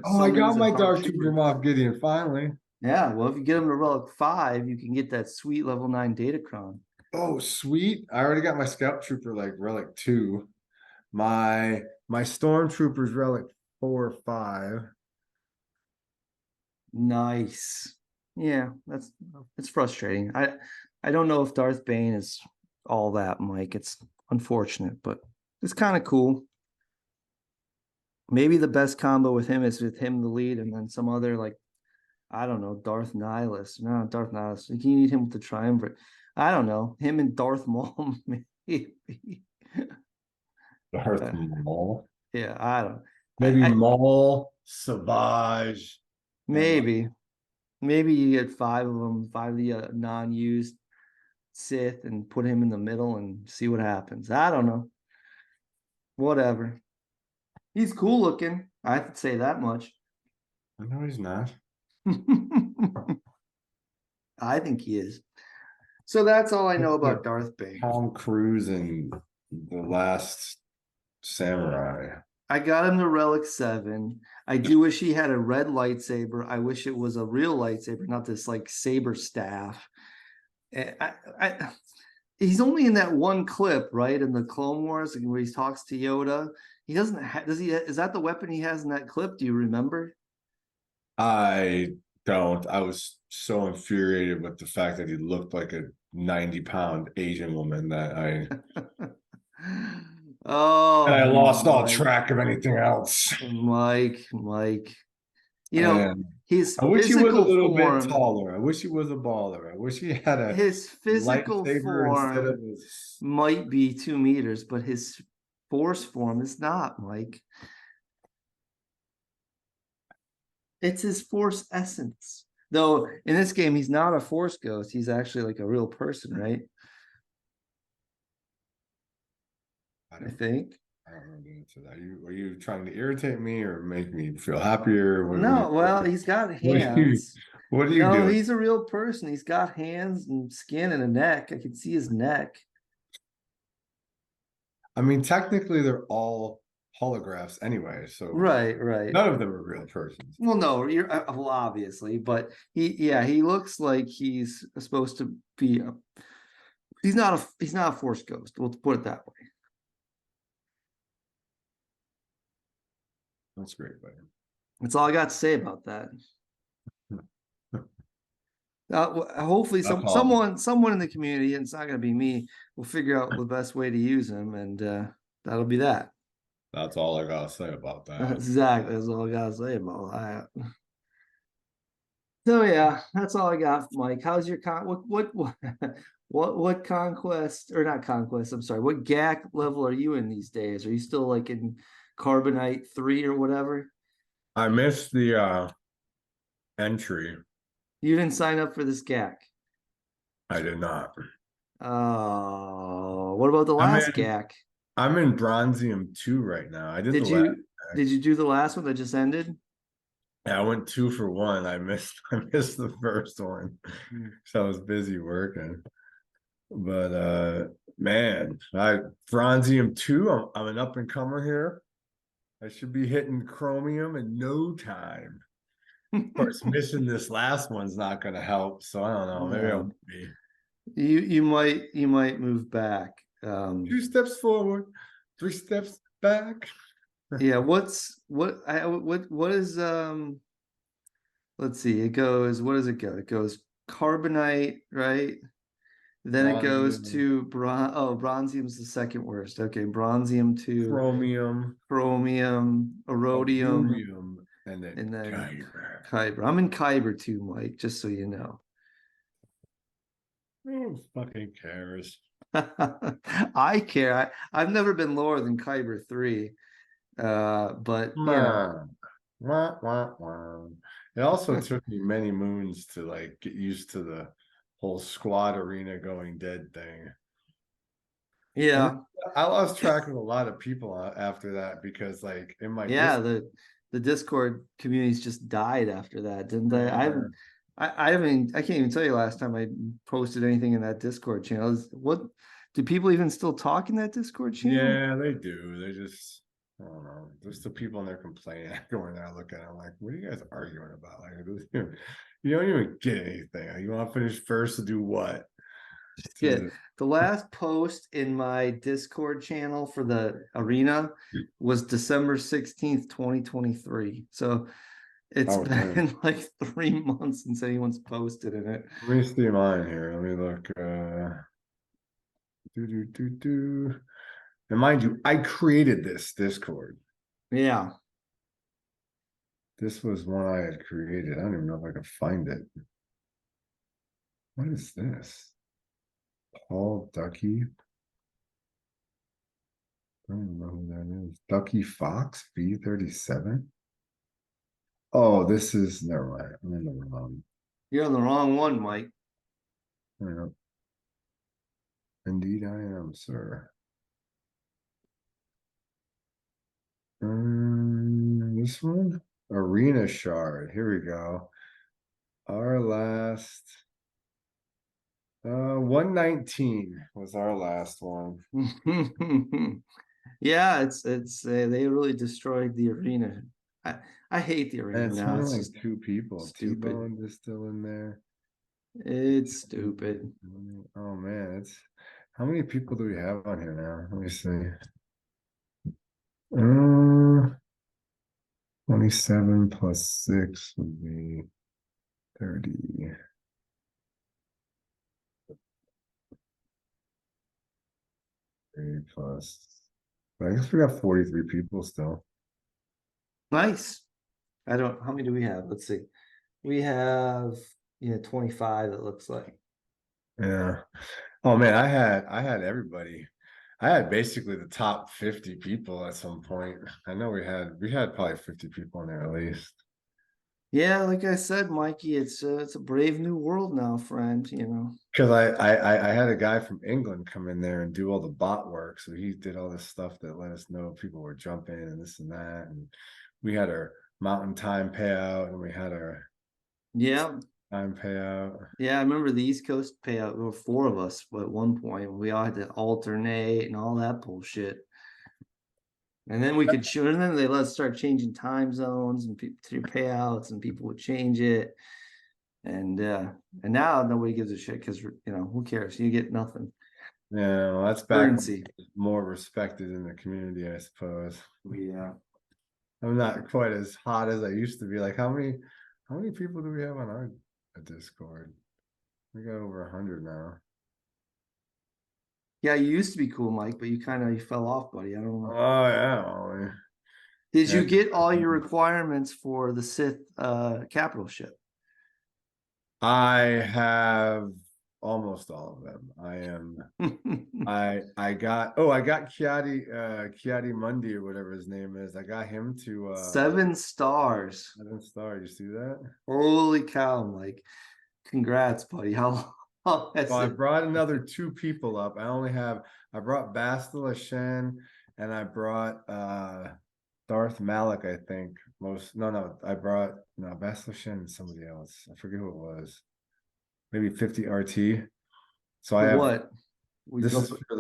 summons a my Dark Dark Trooper. Trooper Moff Gideon finally. Yeah, well, if you get him to Relic 5, you can get that sweet level 9 Datacron. Oh, sweet. I already got my Scout Trooper like Relic 2. My Stormtrooper's Relic 4 or 5. Nice. Yeah, it's frustrating. I don't know if Darth Bane is all that, Mike. It's unfortunate, but it's kind of cool. Maybe the best combo with him is with him the lead, and then some other like I don't know, Darth Nihilus. No, Darth Nihilus. You need him with the triumvirate. I don't know. Him and Darth Maul, maybe. Darth Maul. Yeah, I don't. Maybe Maul, Savage. Maybe. Maybe you get 5 of them, 5 of the non-used Sith, and put him in the middle and see what happens. I don't know. Whatever. He's cool looking. I could say that much. No, he's not. I think he is. So that's all I know about Darth Bane. Tom Cruise and The Last Samurai. I got him to Relic 7. I do wish he had a red lightsaber. I wish it was a real lightsaber, not this like saber staff. He's only in that one clip, right? In the Clone Wars where he talks to Yoda. He doesn't does he is that the weapon he has in that clip? Do you remember? I don't. I was so infuriated with the fact that he looked like a 90-pound Asian woman that I Oh, and I lost all Mike, track of anything else. Mike. You know, And his I wish he was a physical little bit form, taller. I wish he was a baller. I wish he had a his physical lightsaber instead of form his. might be 2 meters, but his force form is not, Mike. It's his force essence. Though in this game, he's not a force ghost. He's actually like a real person, right? I think. I don't know the answer to that. Are you trying to irritate me or make me feel happier? No, well, he's got hands. What are you No, doing? he's a real person. He's got hands and skin and a neck. I can see his neck. I mean, technically, they're all holographs anyway, so Right. none of them are real persons. Well, no, you're well, obviously, but he looks like he's supposed to be. He's not a force ghost. We'll put it that way. That's great, buddy. That's all I got to say about that. Hopefully, someone in the community, and it's not going to be me, will figure out the best way to use him, and that'll be that. That's all I gotta say about that. Exactly. That's all I gotta say about that. So yeah, that's all I got, Mike. How's your what conquest or not conquest? I'm sorry. What GAC level are you in these days? Are you still like in Carbonite 3 or whatever? I missed the entry. You didn't sign up for this GAC. I did not. Oh, what about the last GAC? I'm in Bronzium 2 right now. I did Did the you last did you do the last one that just ended? Yeah, I went 2 for 1. I missed the first one. So I was busy working. But man, Bronzium 2, I'm an up and comer here. I should be hitting Chromium in no time. Of course, missing this last one's not going to help. So I don't know. Maybe I'll be. You might move back. 2 steps forward, 3 steps back. Yeah. What is let's see. It goes. What does it go? It goes Carbonite, right? Then it goes to Bronzium's the second worst. Okay, Bronzium 2, Chromium, Iridium, and then, Kyber. I'm in Kyber too, Mike, just so you know. Who fucking cares? I care. I've never been lower than Kyber 3. But you know. Wah, wah, wah, wah. It also took me many moons to like get used to the whole squad arena going dead thing. And Yeah. I lost track of a lot of people after that because like in my Yeah, disc, the Discord communities just died after that, didn't they? uh, I can't even tell you last time I posted anything in that Discord channel. What do people even still talk in that Discord channel? yeah, they do. They just I don't know. Just the people in there complaining. I go in there, I look at it, I'm like, what are you guys arguing about? Like you don't even get anything. You want to finish first to do what? Yeah, To the last post in my Discord channel for the arena was December 16th, 2023. So it's oh, been like 3 months since anyone's posted in it. let me see mine here. Let me look. Do do do do. And mind you, I created this Discord. Yeah. This was one I had created. I don't even know if I can find it. What is this? Paul Ducky. I don't know who that is. Ducky Fox V37. Oh, this is never mind. I'm in the wrong. You're on the wrong one, Mike. I know. Indeed, I am, sir. This one, Arena Shard. Here we go. Our last 119 was our last one. Yeah, it's they really destroyed the arena. I I hate the arena And it's now. only It's like just two people. stupid. T-Bone is still in there. It's stupid. Oh man, it's how many people do we have on here now? Let me see. 27 plus 6 would be 30. 30 plus. I guess we got 43 people still. Nice. I don't how many do we have? Let's see. We have 25, it looks like. Yeah. Oh man, I had everybody. I had basically the top 50 people at some point. I know we had probably 50 people in there at least. Yeah, like I said, Mikey, it's a brave new world now, friend. Because I had a guy from England come in there and do all the bot work. So he did all this stuff that let us know people were jumping and this and that. And we had our mountain time payout and we had our Yeah. time payout. Yeah, I remember the East Coast payout. There were four of us, but at one point we all had to alternate and all that bullshit. And then we could shoot, and then they let us start changing time zones and through payouts, and people would change it. And now nobody gives a shit because who cares? You get nothing. Yeah, well, that's back when Currency. it was more respected in the community, I suppose. Yeah. I'm not quite as hot as I used to be. Like how many people do we have on our Discord? We got over 100 now. Yeah, you used to be cool, Mike, but you fell off, buddy. I don't know. Oh yeah. Well, Did yeah. you get all your requirements for the Sith capital ship? I have almost all of them. I got Kiadi Mundi or whatever his name is. I got him to 7 stars. 7 star. You see that? Holy cow, Mike. Congrats, buddy. How long has Well, I it? brought another 2 people up. I brought Bastila Shen and I brought Darth Malik, I think. I brought no Bastila Shen and somebody else. I forget who it was. Maybe 50 RT. So I For have what? We this go is for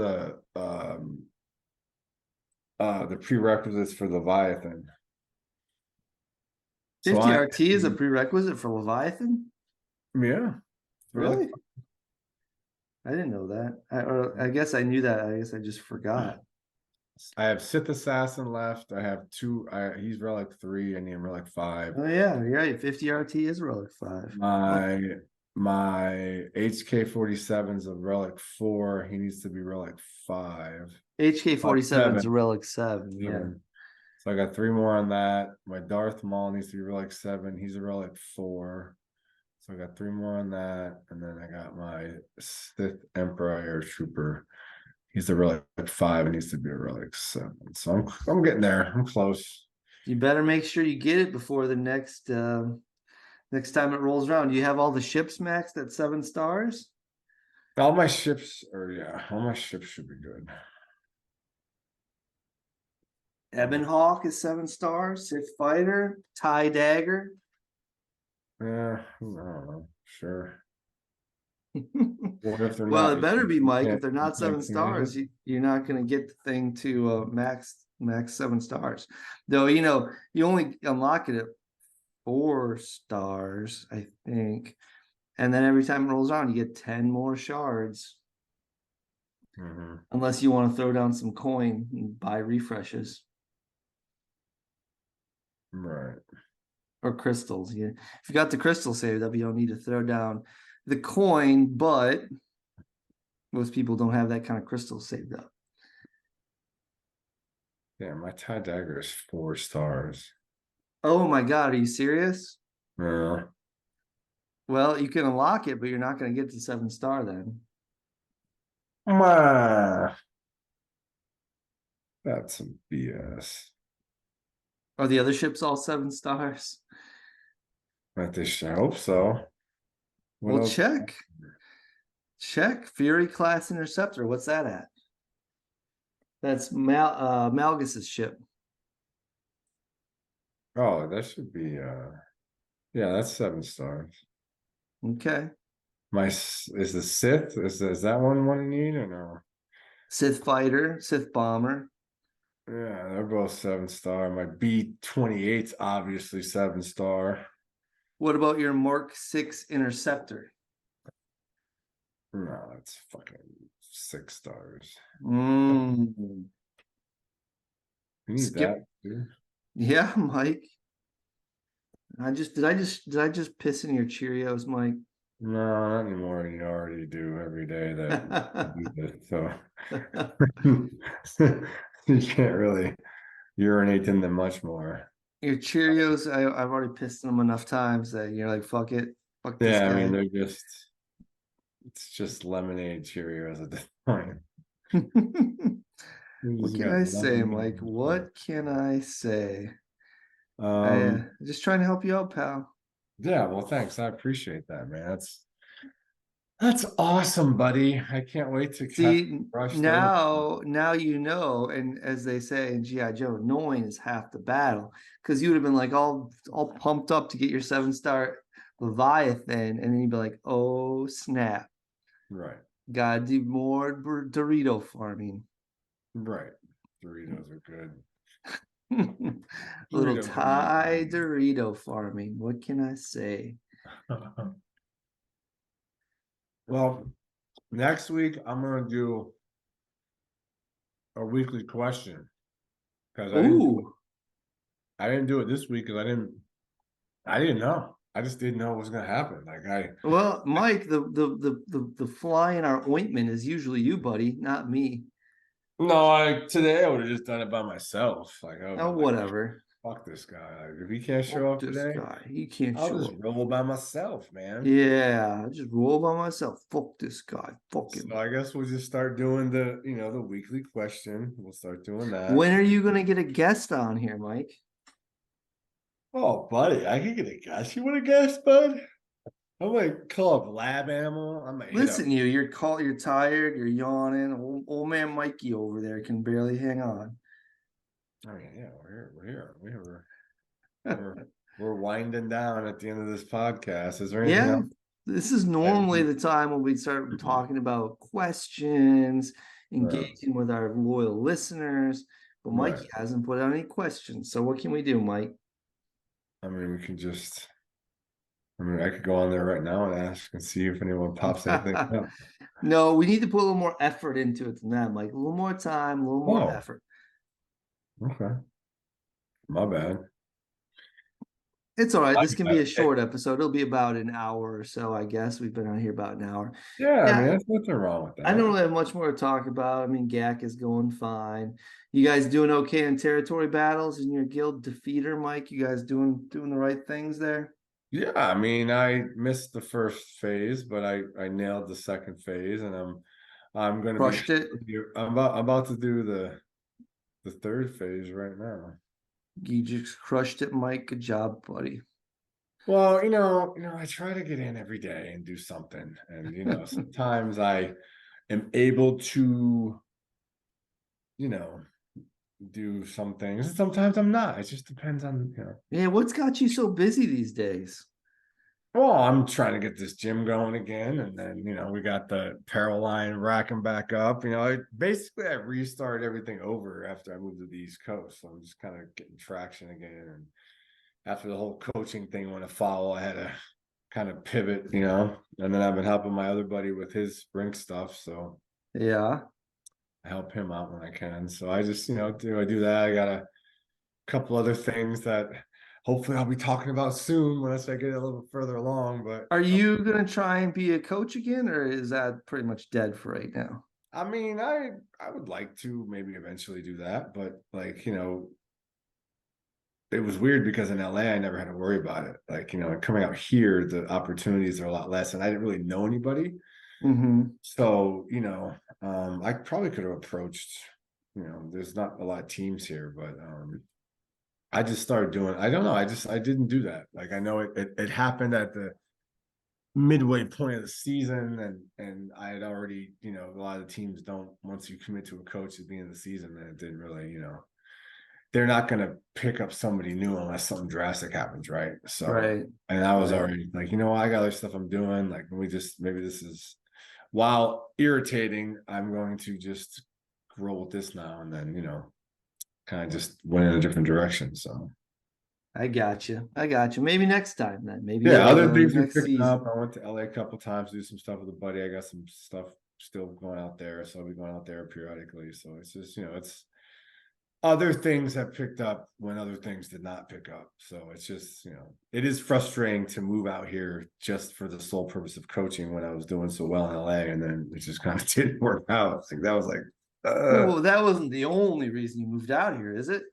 the prerequisites for Leviathan. So 50 RT is a prerequisite for Leviathan? yeah. Really? I didn't know that. I guess I knew that. I guess I just forgot. I have Sith Assassin left. I have two. He's Relic 3 and I'm Relic 5. Oh yeah, you're right. 50 RT is Relic 5. My HK-47 is a Relic 4. He needs to be Relic 5. HK-47 is a 7. Relic 7. Yeah. 7. So I got 3 more on that. My Darth Maul needs to be Relic 7. He's a Relic 4. So I got 3 more on that, and then I got my Sith Emperor Air Trooper. He's a relic 5 and needs to be a relic 7. So I'm getting there. I'm close. You better make sure you get it before the next time it rolls around. Do you have all the ships maxed at 7 stars? All my ships should be good. Ebon Hawk is 7 stars. Sith Fighter, TIE Dagger. Yeah, I don't know. Sure. What if they're well, not? it better be, Mike. If they're You not 7 can't stars, you're not going to get the thing to max 7 stars. Though, you only unlock it at 4 stars, I think. And then every time it rolls on, you get 10 more shards. Unless you want to throw down some coin and buy refreshes. Right. Or crystals. Yeah. If you got the crystal saved up, you don't need to throw down the coin, but most people don't have that kind of crystal saved up. Yeah, my TIE Dagger is 4 stars. Oh my God, are you serious? Yeah. Well, you can unlock it, but you're not going to get to 7 star then. That's some BS. Are the other ships all 7 stars? I hope so. Well, check. Check. Fury class interceptor. What's that at? That's Malgus's ship. Oh, that should be yeah, that's 7 stars. Okay. Is the Sith? Is that one you need or no? Sith Fighter, Sith Bomber. Yeah, they're both 7 star. My B-28's obviously 7 star. What about your Mark 6 Interceptor? No, that's fucking 6 stars. You need that, dude. Yeah, Mike. Did I just piss in your Cheerios, Mike? No, not anymore. You already do every day that you do this, so you can't really urinate in them much more. Your Cheerios, I've already pissed in them enough times that you're like, fuck it. Fuck this guy. I mean, it's just lemonade Cheerios at this point. What can I say, Mike? What can I say? Just trying to help you out, pal. Yeah, well, thanks. I appreciate that, man. That's awesome, buddy. I can't wait to see now you know, and as they say in G.I. Joe, knowing is half the battle. Because you would have been like all pumped up to get your 7 star Leviathan, and then you'd be like, oh snap. Right. Gotta do more Dorito farming. Right. Doritos are good. Little TIE Dorito farming. What can I say? Well, next week I'm gonna do a weekly question because I didn't do it this week because I didn't know. I just didn't know what was gonna happen. Well, Mike, the fly in our ointment is usually you, buddy, not me. No, today I would have just done it by myself. Whatever. Fuck this guy. If he can't show up today, he can't show up. I'll just roll by myself, man. Yeah, I'll just roll by myself. Fuck this guy. Fuck him. So I guess we'll just start doing the weekly question. We'll start doing that. When are you gonna get a guest on here, Mike? Oh, buddy, I can get a guest. You want a guest, bud? I might call up Lab Animal. I might listen. You're tired. You're yawning. Old man Mikey over there can barely hang on. I mean, yeah, we're winding down at the end of this podcast. Is there anything else? This is normally the time when we start talking about questions, engaging with our loyal listeners. But Mikey hasn't put out any questions. So what can we do, Mike? I mean, I could go on there right now and ask and see if anyone pops anything up. No, we need to put a little more effort into it than that, Mike. A little more time, a little more effort. Okay. My bad. It's all right. This can be a short episode. It'll be about an hour or so, I guess. We've been on here about an hour. Yeah, I mean, there's nothing wrong with that. I don't really have much more to talk about. I mean, GAC is going fine. You guys doing okay in territory battles in your guild defeater, Mike? You guys doing the right things there? Yeah, I mean, I missed the first phase, but I nailed the second phase, and I'm gonna be Crushed it. I'm about to do the third phase right now. You just crushed it, Mike. Good job, buddy. Well, I try to get in every day and do something, and sometimes I am able to, you know, do some things, and sometimes I'm not. It just depends on. Yeah, what's got you so busy these days? Well, I'm trying to get this gym going again, and then we got the apparel line racking back up. I restarted everything over after I moved to the East Coast, so I'm just kind of getting traction again. And after the whole coaching thing went afoul, I had to kind of pivot, and then I've been helping my other buddy with his rink stuff, so Yeah. I help him out when I can. So I just, do that. I got a couple other things that hopefully I'll be talking about soon once I get a little further along. But Are you gonna try and be a coach again, or is that pretty much dead for right now? I mean, I would like to maybe eventually do that, but it was weird because in LA I never had to worry about it. Coming out here, the opportunities are a lot less, and I didn't really know anybody. Mm-hmm. So, I probably could have approached, there's not a lot of teams here, but I just started doing, I don't know, I didn't do that. Like, I know it happened at the midway point of the season, and I had already, a lot of teams don't, once you commit to a coach at the beginning of the season, then it didn't really, they're not going to pick up somebody new unless something drastic happens, right? So, Right. and I was Right. already like, I got other stuff I'm doing. Like, maybe this is, while irritating, I'm going to just roll with this now, and then kind of just went in a different direction. So I got you. I got you. Maybe next time then. Maybe yeah, other things we next picked up. season. I went to LA a couple times to do some stuff with a buddy. I got some stuff still going out there, so I'll be going out there periodically. So it's just it's other things have picked up when other things did not pick up. So it's just it is frustrating to move out here just for the sole purpose of coaching when I was doing so well in LA, and then it just kind of didn't work out. Like that was like Well, that wasn't the only reason you moved out here, is it?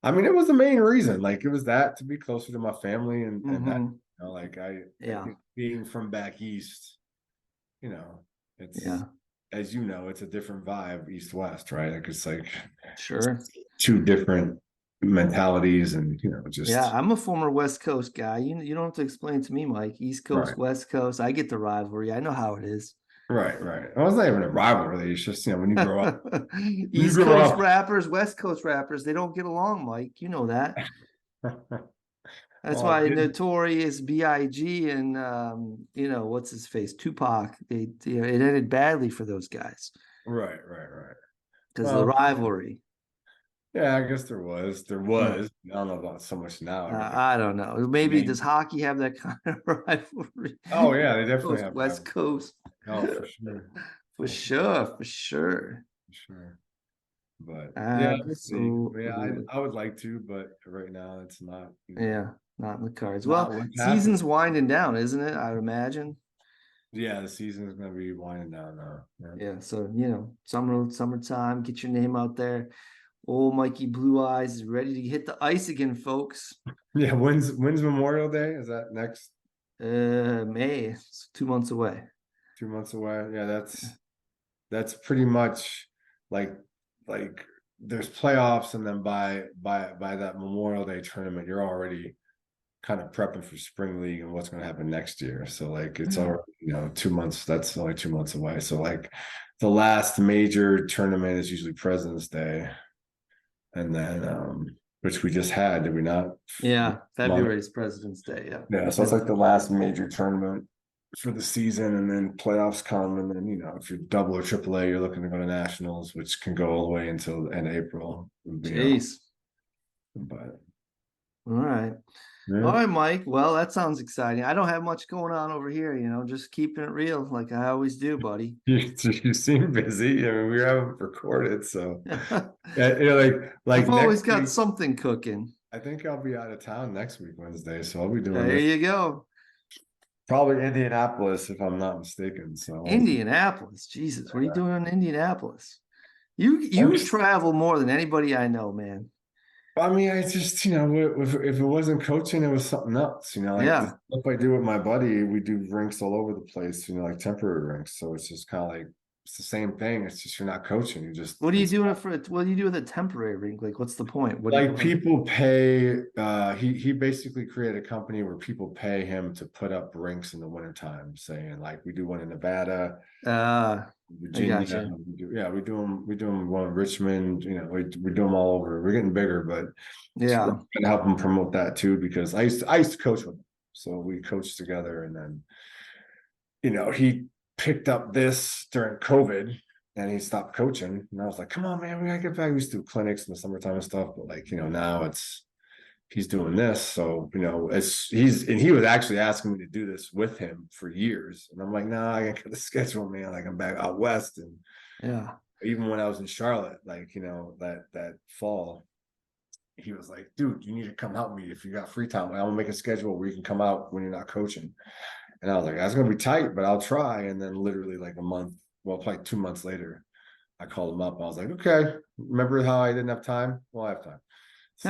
I mean, it was the main reason. Like, it was that to be closer to my family, and that, Mm-hmm. I Yeah. think being from back east, you know, it's Yeah. as it's a different vibe, east west, right? Like it's like Sure. two different mentalities, and Yeah, just I'm a former West Coast guy. You don't have to explain to me, Mike. East right, Coast, West Coast. I get the rivalry. I know how it is. right, right. Well, it's not even a rivalry. It's just when you grow up, when you East grow Coast up. rappers, West Coast rappers, they don't get along, Mike. You know that. That's Well, why Notorious B.I.G. and what's his face, Tupac. It ended badly for those guys right, right, right. because of the Well, rivalry. yeah, I guess there was. Yeah. I don't know about so much now. Everything. I don't know. Maybe does hockey have that kind of rivalry? Oh yeah, they definitely Coast, have West rivalry. Coast. Oh, for sure. For Oh, sure, for sure. for sure. But yeah, we'll see. Yeah, Absolutely. I would like to, but right now it's not, Yeah, not in the cards. not Well, what's happening. season's winding down, isn't it? I would imagine. Yeah, the season is gonna be winding down now. Yeah. Yeah, so summertime, get your name out there. Old Mikey Blue Eyes is ready to hit the ice again, folks. Yeah, when's Memorial Day? Is that next May, it's 2 months away. 2 months away? Yeah, that's pretty much like there's playoffs, and then by that Memorial Day tournament, you're already kind of prepping for spring league and what's going to happen next year. So like it's already 2 months. That's only 2 months away. So like the last major tournament is usually President's Day, and then which we just had, did we not? Yeah, February's President's Day. Yeah. Yeah, so it's like the last major tournament for the season, and then playoffs come, and then if you're double or triple A, you're looking to go to nationals, which can go all the way until the end of April. Jeez. But All right. All yeah. right, Mike. Well, that sounds exciting. I don't have much going on over here, just keeping it real like I always do, buddy. You seem busy. I mean, we haven't recorded, so yeah, like I've always next got week. something cooking. I think I'll be out of town next week, Wednesday, so I'll be doing There this you go. probably Indianapolis, if I'm not mistaken. So Indianapolis. Jesus, what are you doing in Indianapolis? You I'm just, travel more than anybody I know, man. I mean, I just, if it wasn't coaching, it was something else, like the Yeah. stuff I do with my buddy, we do rinks all over the place, like temporary rinks. So it's just kind of like, it's the same thing. It's just, you're not coaching. You just, What are you it's doing for it? What do you do with a temporary rink? Like, what's the point? What do you like want? people pay, he basically created a company where people pay him to put up rinks in the wintertime, saying like, we do one in Nevada, I got Virginia. you. We do them one in Richmond. We do them all over. We're getting bigger, but so we're Yeah. gonna help them promote that too because I used to coach with him, so we coached together, and then he picked up this during COVID. And he stopped coaching, and I was like, "Come on, man, we gotta get back." We used to do clinics in the summertime and stuff, but like, now he's doing this. So, as he was actually asking me to do this with him for years. And I'm like, nah, I got the schedule, man. Like I'm back out west. And Yeah. even when I was in Charlotte, like, that fall, he was like, dude, you need to come help me if you got free time. I'm gonna make a schedule where you can come out when you're not coaching. And I was like, that's gonna be tight, but I'll try. And then literally like a month, well, probably 2 months later, I called him up. I was like, okay, remember how I didn't have time? Well, I have time. So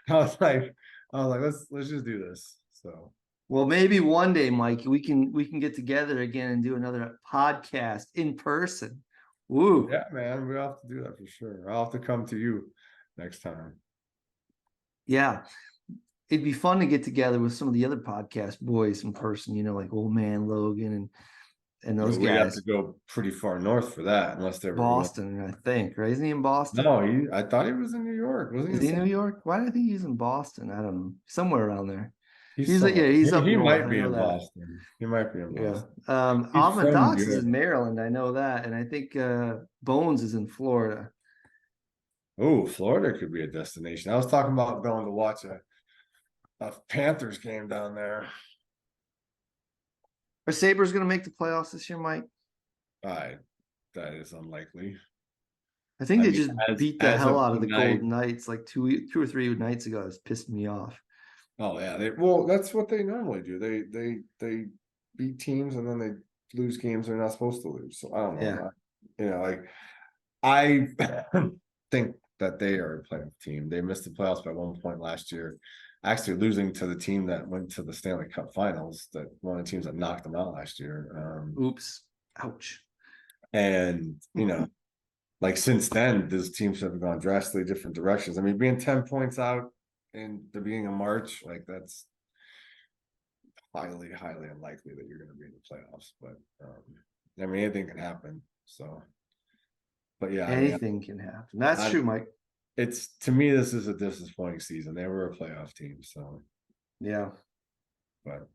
I was like, let's just do this. So Well, maybe one day, Mike, we can get together again and do another podcast in person. Woo. yeah, man, we'll have to do that for sure. I'll have to come to you next time. Yeah. It'd be fun to get together with some of the other podcast boys in person, like Old Man Logan and those We have guys. to go pretty far north for that, unless they were willing. Boston, I think, right? Isn't he in Boston? No, I thought he was in New York. Wasn't he Is in he in some? New York? Why do I think he's in Boston? I don't know. Somewhere around there. He's He's like, somewhere. yeah, he's up He north. might I be know in that. Boston. He might be in Yeah. Boston. He's from New Dots is York. in Maryland. I know that. And I think Bones is in Florida. Oh, Florida could be a destination. I was talking about going to watch a Panthers game down there. Are Sabres going to make the playoffs this year, Mike? That is unlikely. I think I they mean, just beat the as hell of out of the tonight. Golden Knights like two or three nights ago. It's pissed me off. Oh yeah, well, that's what they normally do. They beat teams and then they lose games they're not supposed to lose. So I don't Yeah. know. Like I think that they are a playoff team. They missed the playoffs by 1 point last year, actually losing to the team that went to the Stanley Cup Finals. That one of the teams that knocked them out last year. Oops. Ouch. And like since then, those teams have gone drastically different directions. I mean, being 10 points out in the beginning of March, like that's highly, highly unlikely that you're going to be in the playoffs. But I mean, anything can happen. So, but yeah, I mean, Anything can happen. That's true, Mike. it's to me, this is a disappointing season. They were a playoff team, so Yeah. but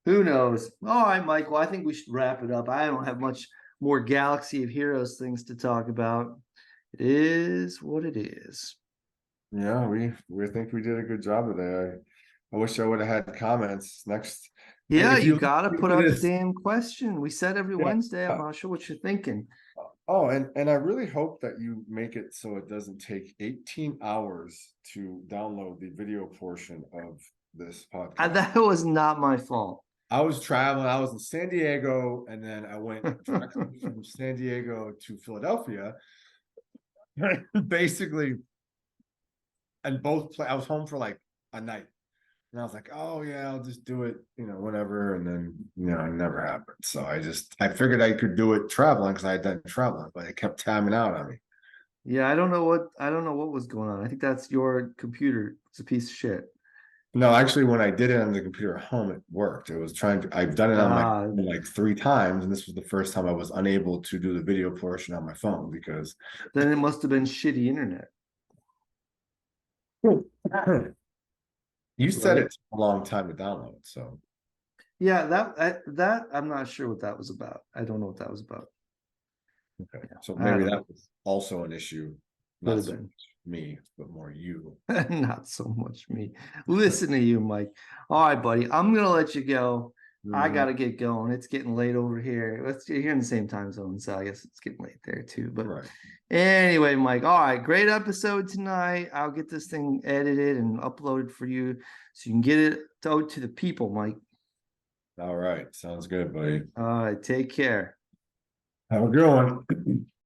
Who knows? All right, Mike. Well, I think we should wrap it up. I don't have much more Galaxy of Heroes things to talk about. It is what it is. yeah, we think we did a good job today. I wish I would have had comments next. Yeah, If you you got to listen put to out the this, damn question. We said every yeah. Wednesday. I'm not sure what you're thinking. Oh, and I really hope that you make it so it doesn't take 18 hours to download the video portion of this podcast. That was not my fault. I was traveling. I was in San Diego, and then I went directly from San Diego to Philadelphia. Basically, and I was home for like a night. And I was like, oh yeah, I'll just do it, whenever. And then, it never happened. So I figured I could do it traveling because I had done traveling, but it kept tabbing out on me. Yeah, I don't know what was going on. I think that's your computer. It's a piece of shit. No, actually, when I did it on the computer at home, it worked. I've done it on my phone like 3 times, and this was the first time I was unable to do the video portion on my phone because Then it must have been shitty internet. you said Right? it took a long time to download. So Yeah, that I'm not sure what that was about. I don't know what that was about. okay, so I maybe don't that know. was also an issue, Could not have so been. much me, but more you. Not so much me. Listen to you, Mike. All right, buddy. I'm gonna let you go. I Mhm. gotta get going. It's getting late over here. Let's You're here in the same time zone, so I guess it's getting late there too. But Right. anyway, Mike. All right, great episode tonight. I'll get this thing edited and uploaded for you so you can get it out to the people, Mike. All right. Sounds good, buddy. All right, take care. Have a good one.